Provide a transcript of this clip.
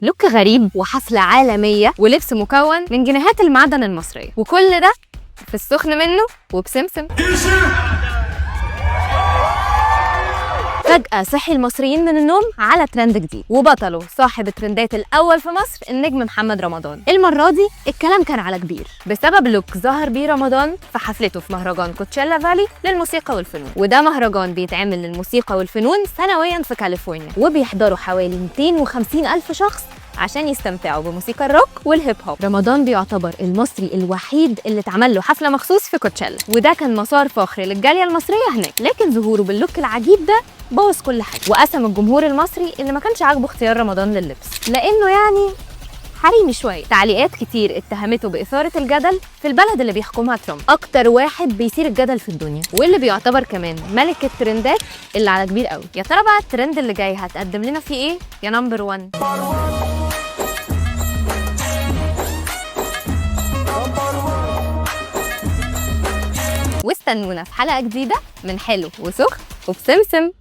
لوك غريب وحفلة عالمية ولبس مكون من جنيهات المعدن المصرية، وكل ده في السخن منه وبسمسم. فجأة صحي المصريين من النوم على ترند جديد، وبطله صاحب الترندات الأول في مصر النجم محمد رمضان. المرة دي الكلام كان على كبير بسبب لوك ظهر بيه رمضان في حفلته في مهرجان كوتشيلا فالي للموسيقى والفنون، وده مهرجان بيتعمل للموسيقى والفنون سنويا في كاليفورنيا، وبيحضروا حوالي 250 ألف شخص عشان يستمتعوا بموسيقى الروك والهيب هوب. رمضان بيعتبر المصري الوحيد اللي اتعمل له حفله مخصوص في كوتشيلا، وده كان مسار فخر للجاليه المصريه هناك، لكن ظهوره باللوك العجيب ده بوظ كل حاجه، وقسم الجمهور المصري اللي ما كانش عاجبه اختيار رمضان لللبس لانه يعني حريمي شويه. تعليقات كتير اتهمته باثاره الجدل في البلد اللي بيحكمها ترامب، اكتر واحد بيثير الجدل في الدنيا، واللي بيعتبر كمان ملك الترندات اللي على كبير قوي. يا ترى بقى الترند اللي جاي هتقدم لنا فيه ايه يا نمبر 1؟ واستنونا في حلقة جديدة من حلو وسخن وبسمسم.